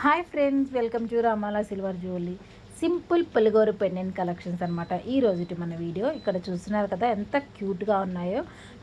Hi friends, welcome to Ramala silver jewellery. Simple పులిగోరు pendant collections అనమాట ఈ రోజుటి మన వీడియో. ఇక్కడ చూస్తున్నారు కదా ఎంత క్యూట్గా ఉన్నాయో.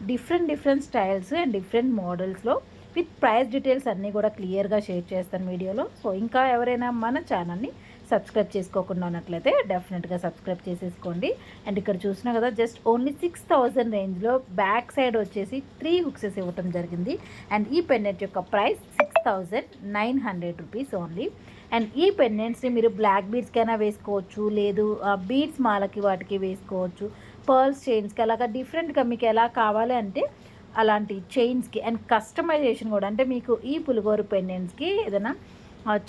డిఫరెంట్ స్టైల్స్ అండ్ డిఫరెంట్ మోడల్స్లో విత్ ప్రైస్ డీటెయిల్స్ అన్నీ కూడా క్లియర్గా షేర్ చేస్తాను వీడియోలో. సో ఇంకా ఎవరైనా మన ఛానల్ని సబ్స్క్రైబ్ చేసుకోకుండా ఉన్నట్లయితే డెఫినెట్గా సబ్స్క్రైబ్ చేసేసుకోండి. అండ్ ఇక్కడ చూసినా కదా జస్ట్ ఓన్లీ 6,000 రేంజ్లో బ్యాక్ సైడ్ వచ్చేసి 3 హుక్సెస్ ఇవ్వటం జరిగింది. అండ్ ఈ పెండెంట్ యొక్క ప్రైస్ 6,900 రూపీస్ ఓన్లీ. అండ్ ఈ పెండెంట్స్ని మీరు బ్లాక్ బీడ్స్కైనా వేసుకోవచ్చు, లేదు బీడ్స్ మాలకి వాటికి వేసుకోవచ్చు, పర్ల్స్ చైన్స్కి అలాగా డిఫరెంట్గా మీకు ఎలా కావాలి అంటే అలాంటి చైన్స్కి. అండ్ కస్టమైజేషన్ కూడా అంటే మీకు ఈ పులిగోరు పెండెంట్స్కి ఏదైనా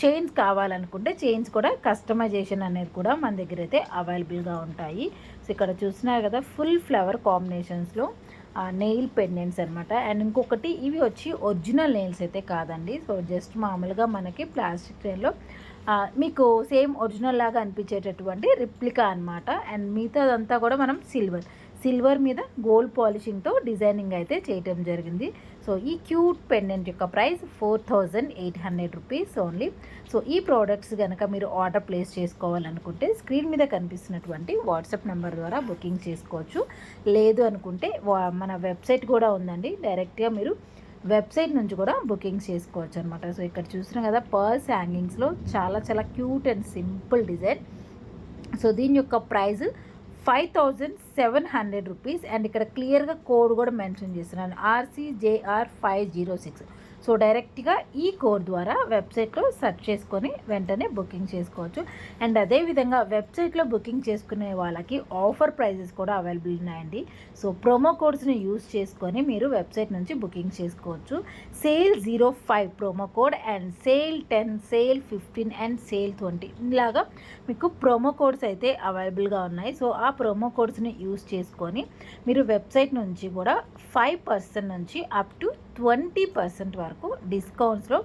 చైన్స్ కావాలనుకుంటే చైన్స్ కూడా కస్టమైజేషన్ అనేది కూడా మన దగ్గర అయితే అవైలబుల్గా ఉంటాయి. సో ఇక్కడ చూస్తున్నారు కదా ఫుల్ ఫ్లవర్ కాంబినేషన్స్లో నెయిల్ పెండెంట్స్ అనమాట. అండ్ ఇంకొకటి ఇవి వచ్చి ఒరిజినల్ నెయిల్స్ అయితే కాదండి. సో జస్ట్ మామూలుగా మనకి ప్లాస్టిక్ ట్రైన్లో మీకు సేమ్ ఒరిజినల్ లాగా అనిపించేటటువంటి రిప్లికా అనమాట. అండ్ మిగతాదంతా కూడా మనం సిల్వర్ మీద గోల్డ్ పాలిషింగ్తో డిజైనింగ్ అయితే చేయటం జరిగింది. సో ఈ క్యూట్ పెండెంట్ యొక్క ప్రైస్ 4,800 రూపీస్ ఓన్లీ. సో ఈ ప్రోడక్ట్స్ కనుక మీరు ఆర్డర్ ప్లేస్ చేసుకోవాలనుకుంటే స్క్రీన్ మీద కనిపిస్తున్నటువంటి వాట్సాప్ నెంబర్ ద్వారా బుకింగ్ చేసుకోవచ్చు. లేదు అనుకుంటే మన వెబ్సైట్ కూడా ఉందండి, డైరెక్ట్గా మీరు వెబ్సైట్ నుంచి కూడా బుకింగ్ చేసుకోవచ్చు అనమాట. సో ఇక్కడ చూసినా కదా పర్ల్స్ హ్యాంగింగ్స్లో చాలా cute and simple design. So దీని యొక్క ప్రైస్ 5,700 రూపీస్. అండ్ ఇక్కడ క్లియర్గా కోడ్ కూడా మెన్షన్ చేస్తున్నాను, RCJR506. సో డైరెక్ట్గా ఈ కోడ్ ద్వారా వెబ్సైట్లో సెర్చ్ చేసుకొని వెంటనే బుకింగ్ చేసుకోవచ్చు. అండ్ అదేవిధంగా వెబ్సైట్లో బుకింగ్ చేసుకునే వాళ్ళకి ఆఫర్ ప్రైజెస్ కూడా అవైలబుల్ ఉన్నాయండి. సో ప్రోమో కోడ్స్ని యూజ్ చేసుకొని మీరు వెబ్సైట్ నుంచి బుకింగ్ చేసుకోవచ్చు. Sale 05 promo code and sale 10, sale 15 and sale 20 ఇలాగా మీకు ప్రోమో కోడ్స్ అయితే అవైలబుల్గా ఉన్నాయి. సో ఆ ప్రోమో కోడ్స్ని యూజ్ చేసుకొని మీరు వెబ్సైట్ నుంచి కూడా 5% నుంచి అప్ టు 20% వరకు డిస్కౌంట్స్లో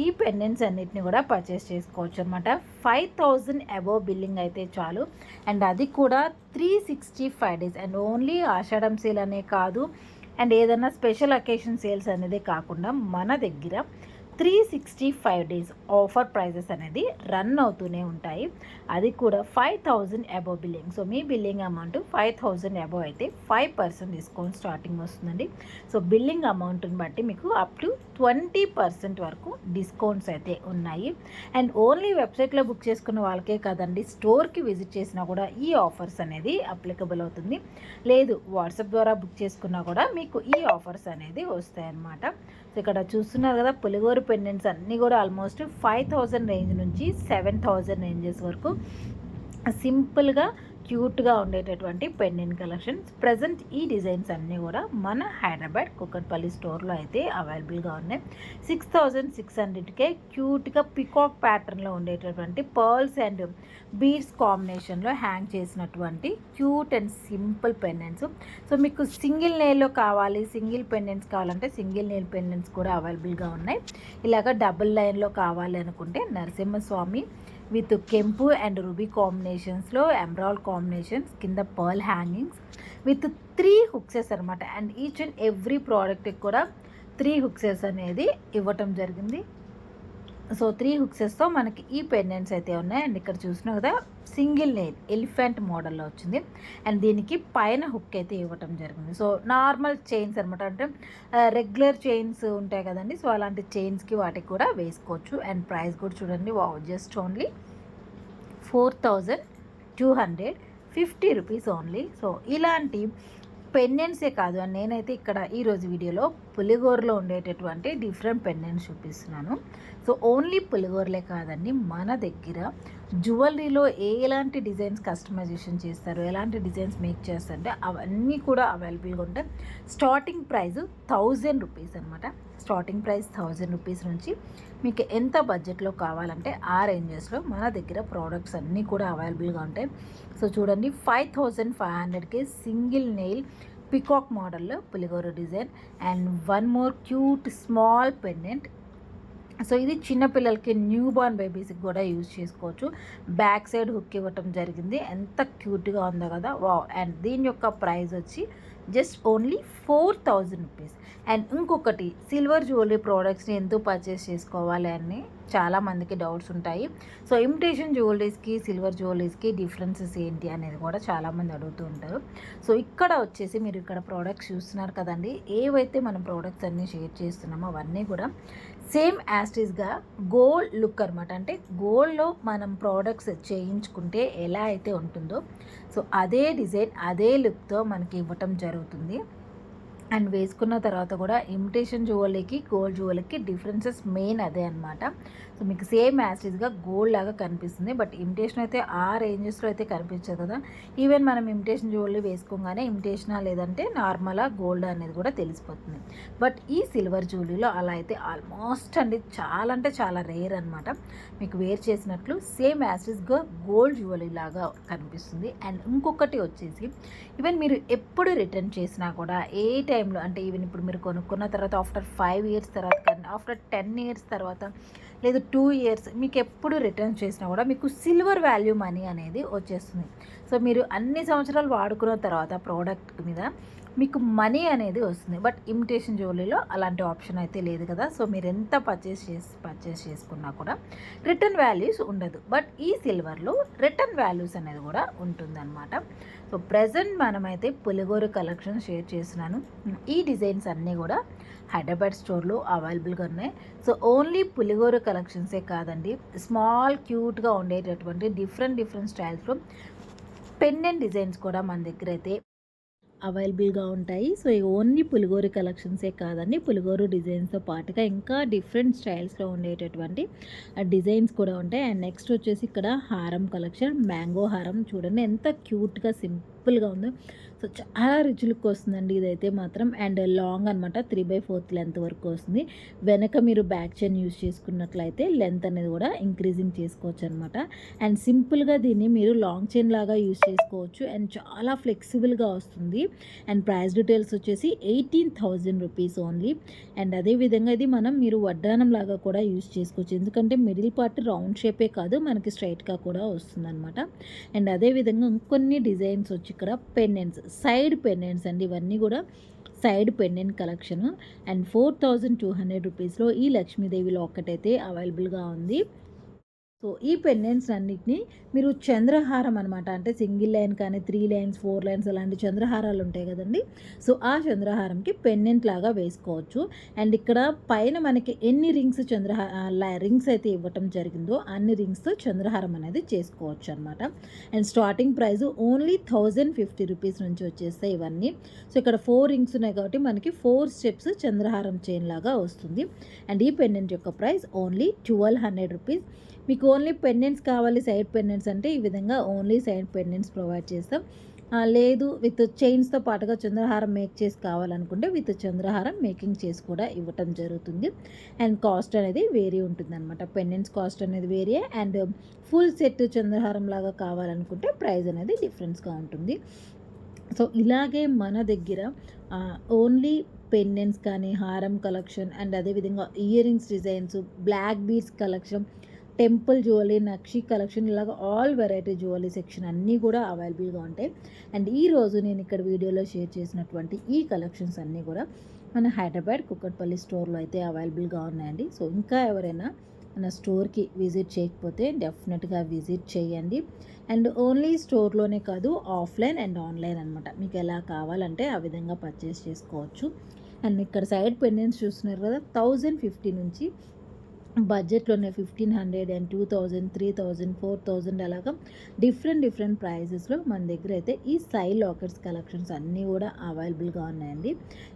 ఈ పెండెంట్స్ అన్నిటిని కూడా పర్చేస్ చేసుకోవచ్చు అనమాట. 5,000 అబోవ్ బిల్లింగ్ అయితే చాలు. అండ్ అది కూడా 365 days. And only Ashadham sale అనే కాదు, అండ్ ఏదైనా స్పెషల్ అకేషన్ సేల్స్ అనేది కాకుండా మన దగ్గర 365 డేస్ ఆఫర్ ప్రైజెస్ అనేది రన్ అవుతూనే ఉంటాయి. అది కూడా 5,000 అబోవ్ బిల్లింగ్. సో మీ బిల్లింగ్ అమౌంట్ 5,000 అబోవ్ అయితే 5% డిస్కౌంట్ స్టార్టింగ్ వస్తుందండి. సో బిల్లింగ్ అమౌంట్ని బట్టి మీకు అప్ టు 20% వరకు డిస్కౌంట్స్ అయితే ఉన్నాయి. అండ్ ఓన్లీ వెబ్సైట్లో బుక్ చేసుకున్న వాళ్ళకే కాదండి, స్టోర్కి విజిట్ చేసినా కూడా ఈ ఆఫర్స్ అనేది అప్లికబుల్ అవుతుంది. లేదు వాట్సాప్ ద్వారా బుక్ చేసుకున్నా కూడా మీకు ఈ ఆఫర్స్ అనేది వస్తాయన్నమాట. సో ఇక్కడ చూస్తున్నారు కదా పులిగోరు పెండెంట్స్ అన్నీ కూడా ఆల్మోస్ట్ 5,000 రేంజ్ నుంచి 7,000 రేంజెస్ వరకు సింపుల్గా క్యూట్గా ఉండేటటువంటి పెండెంట్ కలెక్షన్స్. ప్రజెంట్ ఈ డిజైన్స్ అన్నీ కూడా మన హైదరాబాద్ కుకట్పల్లి స్టోర్లో అయితే అవైలబుల్గా ఉన్నాయి. 6,600కే క్యూట్గా పికాక్ ప్యాటర్న్లో ఉండేటటువంటి పర్ల్స్ అండ్ బీడ్స్ కాంబినేషన్లో హ్యాంగ్ చేసినటువంటి cute and simple pendants. So మీకు సింగిల్ నెయిల్లో కావాలి, సింగిల్ పెండెంట్స్ కావాలంటే సింగిల్ నెయిల్ పెండెంట్స్ కూడా అవైలబుల్గా ఉన్నాయి. ఇలాగ డబుల్ లైన్లో కావాలి అనుకుంటే నరసింహస్వామి విత్ కెంపు అండ్ రూబీ కాంబినేషన్స్లో ఎమరాల్డ్ కాంబినేషన్స్ కింద పర్ల్ హ్యాంగింగ్స్ విత్ 3 హుక్సెస్ అనమాట. అండ్ ఈచ్ అండ్ ఎవ్రీ ప్రోడక్ట్కి కూడా 3 హుక్సెస్ అనేది ఇవ్వటం జరిగింది. సో 3 హుక్సెస్తో మనకి ఈ పెండెంట్స్ అయితే ఉన్నాయి. అండ్ ఇక్కడ చూసినా కదా సింగిల్ నెయిల్ ఎలిఫెంట్ మోడల్లో వచ్చింది. అండ్ దీనికి పైన హుక్ అయితే ఇవ్వటం జరిగింది. సో నార్మల్ చైన్స్ అనమాట, అంటే రెగ్యులర్ చైన్స్ ఉంటాయి కదండి, సో అలాంటి చైన్స్కి వాటికి కూడా వేసుకోవచ్చు. అండ్ ప్రైస్ కూడా చూడండి, just only 4,250 rupees only. So ఇలాంటి పెండెంట్సే కాదు, అండ్ నేనైతే ఇక్కడ ఈరోజు వీడియోలో పులిగోరలో ఉండేటటువంటి డిఫరెంట్ పెండెంట్స్ చూపిస్తున్నాను. సో ఓన్లీ పులిగోరలే కాదండి, మన దగ్గర జ్యువెలరీలో ఎలాంటి డిజైన్స్ కస్టమైజేషన్ చేస్తారు, ఎలాంటి డిజైన్స్ మేక్ చేస్తారంటే అవన్నీ కూడా అవైలబుల్గా ఉంటాయి. స్టార్టింగ్ ప్రైస్ 1,000 రూపీస్ అనమాట. స్టార్టింగ్ ప్రైస్ 1,000 రూపీస్ నుంచి మీకు ఎంత బడ్జెట్లో కావాలంటే ఆ రేంజెస్లో మన దగ్గర ప్రోడక్ట్స్ అన్నీ కూడా అవైలబుల్గా ఉంటాయి. సో చూడండి 5,500కే సింగిల్ నెయిల్ పికాక్ మోడల్లో puligora design and one more cute small pendant. So ఇది చిన్నపిల్లలకి న్యూ బార్న్ బేబీస్కి కూడా యూజ్ చేసుకోవచ్చు. బ్యాక్ సైడ్ హుక్ ఇవ్వటం జరిగింది, ఎంత క్యూట్గా ఉందో కదా, వావ్. అండ్ దీని యొక్క ప్రైస్ వచ్చి జస్ట్ ఓన్లీ 4000 రూపీస్. అండ్ ఇంకొకటి, సిల్వర్ జ్యువెలరీ ప్రోడక్ట్స్ని ఎందుకు పర్చేస్ చేసుకోవాలి అని చాలామందికి డౌట్స్ ఉంటాయి. సో ఇమిటేషన్ జ్యువెలరీస్కి సిల్వర్ జ్యువెలరీస్కి డిఫరెన్సెస్ ఏంటి అనేది కూడా చాలామంది అడుగుతూ ఉంటారు. సో ఇక్కడ వచ్చేసి మీరు ఇక్కడ ప్రోడక్ట్స్ చూస్తున్నారు కదండి, ఏవైతే మనం ప్రోడక్ట్స్ అన్నీ షేర్ చేస్తున్నామో అవన్నీ కూడా సేమ్ యాస్టీస్గా గోల్డ్ లుక్ అనమాట. అంటే గోల్డ్లో మనం ప్రోడక్ట్స్ చేయించుకుంటే ఎలా అయితే ఉంటుందో సో అదే డిజైన్ అదే లుక్తో మనకి ఇవ్వటం జరుగుతుంది. అండ్ వేసుకున్న తర్వాత కూడా ఇమిటేషన్ జ్యువెలరీకి గోల్డ్ జ్యువెలరీకి డిఫరెన్సెస్ మెయిన్ అదే అనమాట. సో మీకు సేమ్ యాసిడ్గా గోల్డ్ లాగా కనిపిస్తుంది, బట్ ఇమిటేషన్ అయితే ఆ రేంజెస్లో అయితే కనిపించదు కదా. ఈవెన్ మనం ఇమిటేషన్ జ్యువెలరీ వేసుకోగానే ఇమిటేషనా లేదంటే నార్మలా గోల్డ్ అనేది కూడా తెలిసిపోతుంది. బట్ ఈ సిల్వర్ జ్యువెలరీలో అలా అయితే ఆల్మోస్ట్ అండి చాలా అంటే చాలా రేర్ అనమాట. మీకు వేర్ చేసినట్లు సేమ్ యాసిడ్గా గోల్డ్ జ్యువెలరీ లాగా కనిపిస్తుంది. అండ్ ఇంకొకటి వచ్చేసి, ఈవెన్ మీరు ఎప్పుడు రిటర్న్ చేసినా కూడా ఏ టైంలో అంటే ఈవెన్ ఇప్పుడు మీరు కొనుక్కున్న తర్వాత ఆఫ్టర్ 5 ఇయర్స్ తర్వాత కానీ ఆఫ్టర్ 10 ఇయర్స్ తర్వాత లేదు 2 ఇయర్స్ మీకు ఎప్పుడు రిటర్న్ చేసినా కూడా మీకు సిల్వర్ వాల్యూ మనీ అనేది వచ్చేస్తుంది. సో మీరు అన్ని సంవత్సరాలు వాడుకున్న తర్వాత ప్రోడక్ట్ మీద మీకు మనీ అనేది వస్తుంది. బట్ ఇమిటేషన్ జ్యువెలరీలో అలాంటి ఆప్షన్ అయితే లేదు కదా. సో మీరు ఎంత పర్చేస్ చేసుకున్నా కూడా రిటర్న్ వాల్యూస్ ఉండదు. బట్ ఈ సిల్వర్లో రిటర్న్ వాల్యూస్ అనేది కూడా ఉంటుందన్నమాట. సో ప్రజెంట్ మనమైతే పులిగోరు కలెక్షన్ షేర్ చేస్తున్నాను. ఈ డిజైన్స్ అన్నీ కూడా హైదరాబాద్ స్టోర్లో అవైలబుల్గా ఉన్నాయి. సో ఓన్లీ పులిగోరు కలెక్షన్సే కాదండి, స్మాల్ క్యూట్గా ఉండేటటువంటి డిఫరెంట్ స్టైల్స్లో పెండెంట్ డిజైన్స్ కూడా మన దగ్గర అయితే అవైలబుల్గా ఉంటాయి. సో ఈ ఓన్లీ పులిగోరు కలెక్షన్సే కాదండి, పులిగోరు డిజైన్స్తో పాటుగా ఇంకా డిఫరెంట్ స్టైల్స్లో ఉండేటటువంటి డిజైన్స్ కూడా ఉంటాయి. అండ్ నెక్స్ట్ వచ్చేసి ఇక్కడ హారం కలెక్షన్, మ్యాంగో హారం చూడండి ఎంత క్యూట్గా సింపుల్గా ఉందో. సో చాలా రిచ్ లుక్ వస్తుందండి ఇదైతే మాత్రం. అండ్ లాంగ్ అనమాట, 3/4 లెంత్ వరకు వస్తుంది. వెనక మీరు బ్యాక్ చైన్ యూజ్ చేసుకున్నట్లయితే లెంత్ అనేది కూడా ఇంక్రీజింగ్ చేసుకోవచ్చు అనమాట. అండ్ సింపుల్గా దీన్ని మీరు లాంగ్ చైన్ లాగా యూజ్ చేసుకోవచ్చు. అండ్ చాలా ఫ్లెక్సిబుల్గా వస్తుంది. అండ్ ప్రైస్ డీటెయిల్స్ వచ్చేసి 18,000 రూపీస్ ఓన్లీ. అండ్ అదేవిధంగా ఇది మీరు వడ్డానం లాగా కూడా యూజ్ చేసుకోవచ్చు, ఎందుకంటే మిడిల్ పార్ట్ రౌండ్ షేపే కాదు మనకి స్ట్రైట్గా కూడా వస్తుంది అనమాట. అండ్ అదేవిధంగా ఇంకొన్ని డిజైన్స్ వచ్చి ఇక్కడ పెండెంట్స్, సైడ్ పెండెంట్స్ అండి, ఇవన్నీ కూడా సైడ్ పెండెంట్ కలెక్షన్. అండ్ 4,200 రూపీస్లో ఈ లక్ష్మీదేవి లాకెట్ అయితే అవైలబుల్గా ఉంది. సో ఈ పెండెంట్స్ అన్నిటిని మీరు చంద్రహారం అనమాట, అంటే సింగిల్ లైన్ కానీ 3 లైన్స్ 4 లైన్స్ అలాంటి చంద్రహారాలు ఉంటాయి కదండి. సో ఆ చంద్రహారంకి పెండెంట్ లాగా వేసుకోవచ్చు. అండ్ ఇక్కడ పైన మనకి ఎన్ని రింగ్స్ రింగ్స్ అయితే ఇవ్వటం జరిగిందో అన్ని రింగ్స్తో చంద్రహారం అనేది చేసుకోవచ్చు అనమాట. And starting price only 1,050 rupees నుంచి వచ్చేస్తాయి ఇవన్నీ. సో ఇక్కడ 4 రింగ్స్ ఉన్నాయి కాబట్టి మనకి 4 స్టెప్స్ చంద్రహారం చైన్ లాగా వస్తుంది. అండ్ ఈ పెండెంట్ యొక్క ప్రైస్ ఓన్లీ 1,200 రూపీస్. మీకు ఓన్లీ పెండెంట్స్ కావాలి సైడ్ పెండెంట్స్ అంటే ఈ విధంగా ఓన్లీ సైడ్ పెండెంట్స్ ప్రొవైడ్ చేస్తాం. లేదు విత్ చైన్స్తో పాటుగా చంద్రహారం మేక్ చేసి కావాలనుకుంటే విత్ చంద్రహారం మేకింగ్ చేసి కూడా ఇవ్వటం జరుగుతుంది. అండ్ కాస్ట్ అనేది వేరీ ఉంటుంది అనమాట, పెండెంట్స్ కాస్ట్ అనేది వేరీ. అండ్ ఫుల్ సెట్ చంద్రహారం లాగా కావాలనుకుంటే ప్రైస్ అనేది డిఫరెన్స్గా ఉంటుంది. సో ఇలాగే మన దగ్గర ఓన్లీ పెండెంట్స్ కానీ హారం కలెక్షన్ అండ్ అదేవిధంగా earrings designs, black beads collection, temple jewellery, నక్షి కలెక్షన్, ఇలాగ ఆల్ వెరైటీ జ్యువెలరీ సెక్షన్ అన్నీ కూడా అవైలబుల్గా ఉంటాయి. అండ్ ఈరోజు నేను ఇక్కడ వీడియోలో షేర్ చేసినటువంటి ఈ కలెక్షన్స్ అన్నీ కూడా మన హైదరాబాద్ కుక్కట్పల్లి స్టోర్లో అయితే అవైలబుల్గా ఉన్నాయండి. సో ఇంకా ఎవరైనా మన స్టోర్కి విజిట్ చేయకపోతే డెఫినెట్గా విజిట్ చేయండి. అండ్ ఓన్లీ స్టోర్లోనే కాదు, ఆఫ్లైన్ అండ్ ఆన్లైన్ అనమాట, మీకు ఎలా కావాలంటే ఆ విధంగా పర్చేస్ చేసుకోవచ్చు. అండ్ ఇక్కడ సైడ్ పెండెంట్స్ చూస్తున్నారు కదా, 1,050 నుంచి బడ్జెట్లోనే 1,500 అండ్ 2,000, 3,000, 4,000 అలాగా డిఫరెంట్ ప్రైజెస్లో మన దగ్గర అయితే ఈ సైడ్ లాకెట్స్ కలెక్షన్స్ అన్నీ కూడా అవైలబుల్గా ఉన్నాయండి.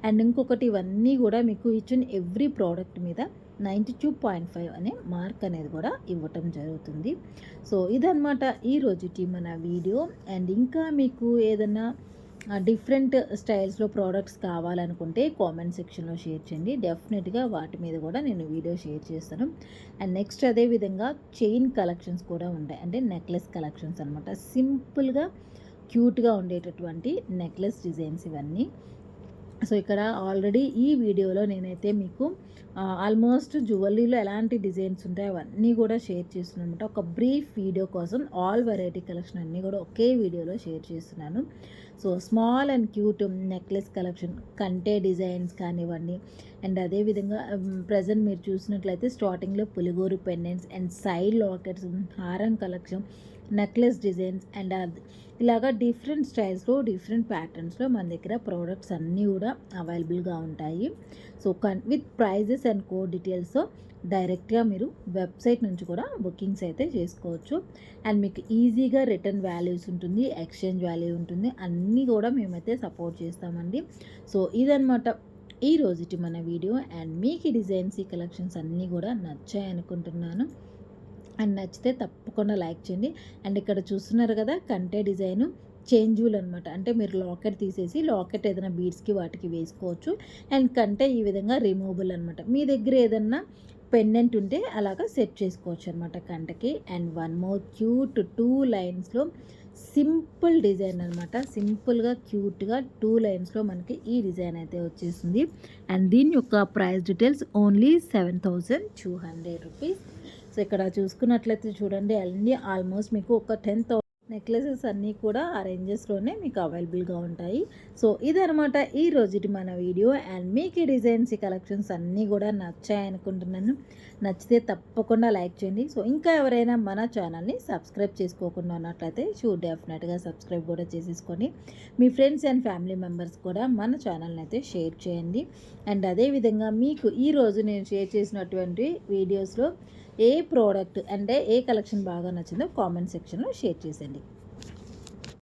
అండ్ ఇంకొకటి, ఇవన్నీ కూడా మీకు ఇచ్చిన ఎవ్రీ ప్రోడక్ట్ మీద 92.5 అనే మార్క్ అనేది కూడా ఇవ్వటం జరుగుతుంది. సో ఇదన్నమాట ఈరోజుటి మన వీడియో. అండ్ ఇంకా మీకు ఏదైనా డిఫరెంట్ స్టైల్స్లో ప్రోడక్ట్స్ కావాలనుకుంటే కామెంట్ సెక్షన్లో షేర్ చేయండి, డెఫినెట్గా వాటి మీద కూడా నేను వీడియో షేర్ చేస్తాను. అండ్ నెక్స్ట్ అదేవిధంగా చైన్ కలెక్షన్స్ కూడా ఉంటాయి, అంటే నెక్లెస్ కలెక్షన్స్ అనమాట, సింపుల్గా క్యూట్గా ఉండేటటువంటి నెక్లెస్ డిజైన్స్ ఇవన్నీ. సో ఇక్కడ ఆల్రెడీ ఈ వీడియోలో నేనైతే మీకు ఆల్మోస్ట్ జ్యువెలరీలో ఎలాంటి డిజైన్స్ ఉంటాయో అవన్నీ కూడా షేర్ చేస్తున్నాను అనమాట. ఒక బ్రీఫ్ వీడియో కోసం ఆల్ వెరైటీ కలెక్షన్ అన్నీ కూడా ఒకే వీడియోలో షేర్ చేస్తున్నాను. So small and cute necklace collection, కంటే డిజైన్స్ కానివ్వండి, అండ్ అదేవిధంగా ప్రజెంట్ మీరు చూసినట్లయితే స్టార్టింగ్లో పులిగోరు పెండెంట్స్ అండ్ సైడ్ లాకెట్స్, హారం కలెక్షన్, నెక్లెస్ డిజైన్స్ అండ్ ఇలాగా డిఫరెంట్ స్టైల్స్లో డిఫరెంట్ ప్యాటర్న్స్లో మన దగ్గర ప్రోడక్ట్స్ అన్నీ కూడా అవైలబుల్గా ఉంటాయి. So with prices and code details డైరెక్ట్గా మీరు వెబ్సైట్ నుంచి కూడా బుకింగ్స్ అయితే చేసుకోవచ్చు. అండ్ మీకు ఈజీగా రిటర్న్ వాల్యూస్ ఉంటుంది, ఎక్స్చేంజ్ వాల్యూ ఉంటుంది, అన్నీ కూడా మేమైతే సపోర్ట్ చేస్తామండి. సో ఇదనమాట ఈ రోజుటి మన వీడియో. అండ్ మీకు ఈ డిజైన్స్, ఈ కలెక్షన్స్ అన్నీ కూడా నచ్చాయి అనుకుంటున్నాను. అండ్ నచ్చితే తప్పకుండా లైక్ చేయండి. అండ్ ఇక్కడ చూస్తున్నారు కదా కంటే డిజైను చేంజులు అనమాట. అంటే మీరు లాకెట్ తీసేసి లాకెట్ ఏదైనా బీడ్స్కి వాటికి వేసుకోవచ్చు. అండ్ కంటే ఈ విధంగా రిమూవబుల్ అనమాట. మీ దగ్గర ఏదన్నా పెండెంట్ ఉంటే అలాగా సెట్ చేసుకోవచ్చు అనమాట కంటకి. అండ్ వన్ మోర్ క్యూట్ 2 లైన్స్లో సింపుల్ డిజైన్ అనమాట. సింపుల్గా క్యూట్గా 2 లైన్స్లో మనకి ఈ డిజైన్ అయితే వచ్చేసింది. అండ్ దీని యొక్క price details only 7200 rupees. So ఇక్కడ చూసుకున్నట్లయితే చూడండి, అన్నీ ఆల్మోస్ట్ మీకు ఒక 10,000 నెక్లెసెస్ అన్నీ కూడా ఆ రేంజెస్లోనే మీకు అవైలబుల్గా ఉంటాయి. సో ఇదనమాట ఈ రోజుటి మన వీడియో. అండ్ మీకు ఈ డిజైన్స్, ఈ కలెక్షన్స్ అన్నీ కూడా నచ్చాయనుకుంటున్నాను. నచ్చితే తప్పకుండా లైక్ చేయండి. సో ఇంకా ఎవరైనా మన ఛానల్ని సబ్స్క్రైబ్ చేసుకోకుండా ఉన్నట్లయితే డెఫినెట్గా సబ్స్క్రైబ్ కూడా చేసేసుకొని మీ ఫ్రెండ్స్ అండ్ ఫ్యామిలీ మెంబర్స్ కూడా మన ఛానల్ని అయితే షేర్ చేయండి. అండ్ అదేవిధంగా మీకు ఈరోజు నేను షేర్ చేసినటువంటి వీడియోస్లో ఏ ప్రోడక్ట్ అంటే ఏ కలెక్షన్ బాగా నచ్చిందో కామెంట్ సెక్షన్లో షేర్ చేసేయండి.